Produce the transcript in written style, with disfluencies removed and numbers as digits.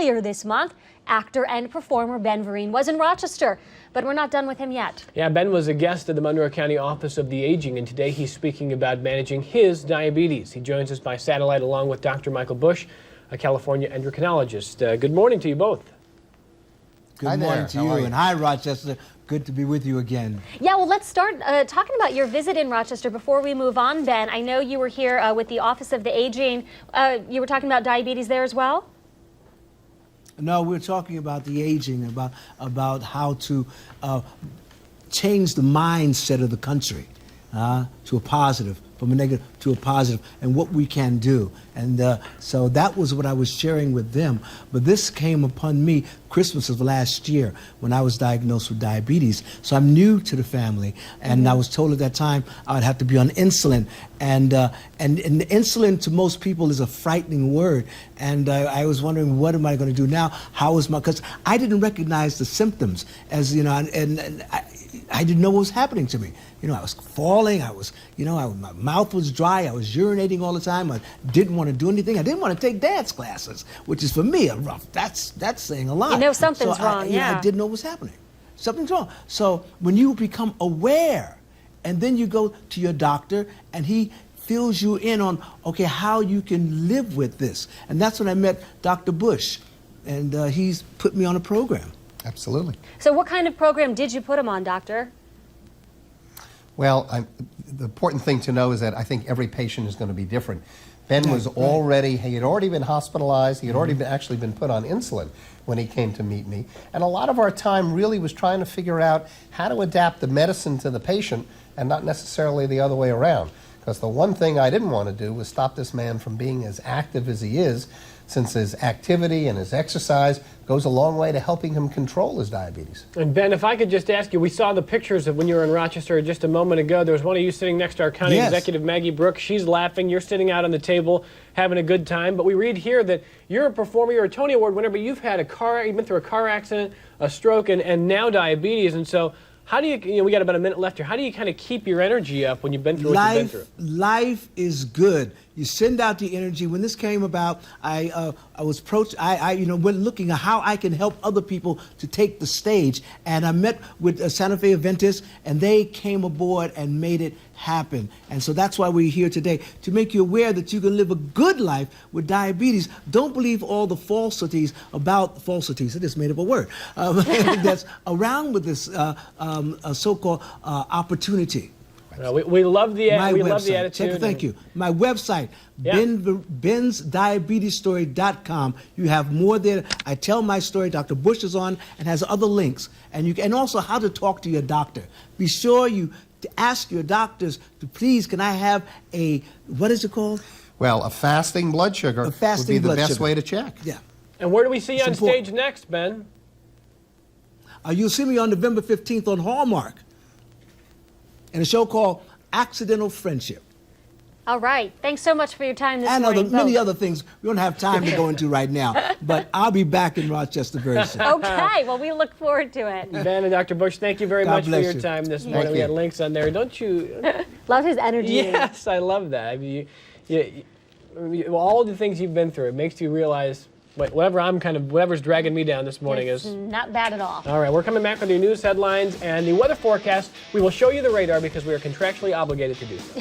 earlier this month, actor and performer Ben Vereen was in Rochester, but we're not done with him yet. Yeah, Ben was a guest at the Monroe County Office of the Aging, and today he's speaking about managing his diabetes. He joins us by satellite along with Dr. Michael Bush, a California endocrinologist. Good morning to you both. Good morning to you, and hi, Rochester. Good to be with you again. Yeah, well, let's start talking about your visit in Rochester before we move on, Ben. I know you were here with the Office of the Aging. You were talking about diabetes there as well? No, we're talking about the aging, about how to change the mindset of the country to a positive, from a negative to a positive, and what we can do. And so that was what I was sharing with them. But this came upon me Christmas of last year when I was diagnosed with diabetes. So I'm new to the family, and I was told at that time I would have to be on insulin. And insulin to most people is a frightening word. And I was wondering, what am I going to do now? How is my, because I didn't recognize the symptoms, as you know, and I didn't know what was happening to me. You know, I was falling, I was, you know, my mouth was dry, I was urinating all the time, I didn't want to do anything, I didn't want to take dance classes, which is for me a rough, that's saying a lot. You know something's wrong, I didn't know what was happening. Something's wrong. So when you become aware, and then you go to your doctor, and he fills you in on, okay, how you can live with this. And that's when I met Dr. Bush, and he's put me on a program. Absolutely. So what kind of program did you put him on, Doctor? Well, the important thing to know is that I think every patient is going to be different. Ben was already, he had already been hospitalized, he had already actually been put on insulin when he came to meet me. And a lot of our time really was trying to figure out how to adapt the medicine to the patient and not necessarily the other way around. Because the one thing I didn't want to do was stop this man from being as active as he is, since his activity and his exercise goes a long way to helping him control his diabetes. And Ben, if I could just ask you, we saw the pictures of when you were in Rochester just a moment ago. There was one of you sitting next to our county executive, Maggie Brooks. She's laughing. You're sitting out on the table having a good time. But we read here that you're a performer, you're a Tony Award winner, but you've had you've been through a car accident, a stroke, and now diabetes. And so how do you, we got about a minute left here, how do you kind of keep your energy up when you've been through what you've been through? Life is good. You send out the energy. When this came about, I was approached, went looking at how I can help other people to take the stage. And I met with Santa Fe Adventist, and they came aboard and made it happen. And so that's why we're here today, to make you aware that you can live a good life with diabetes. Don't believe all the falsities, I just made up a word, that's around with this so-called opportunity. We love the love the attitude. Thank you. My website, bensdiabetesstory.com. You have more there. I tell my story. Dr. Bush is on and has other links, and also how to talk to your doctor. Be sure you ask your doctors to please. Can I have a, what is it called? Well, a fasting blood sugar would be the best way to check. Yeah. And where do we see you on stage next, Ben? You'll see me on November 15th on Hallmark, in a show called Accidental Friendship. All right. Thanks so much for your time this morning. And many other things we don't have time to go into right now. But I'll be back in Rochester very soon. Okay. Well, we look forward to it. Ben and Dr. Bush, thank you very much for your time this morning. We had links on there. Don't you? Love his energy. Yes, I love that. I mean, all the things you've been through, it makes you realize whatever's dragging me down this morning is not bad at all. All right, we're coming back with your news headlines and the weather forecast. We will show you the radar because we are contractually obligated to do so.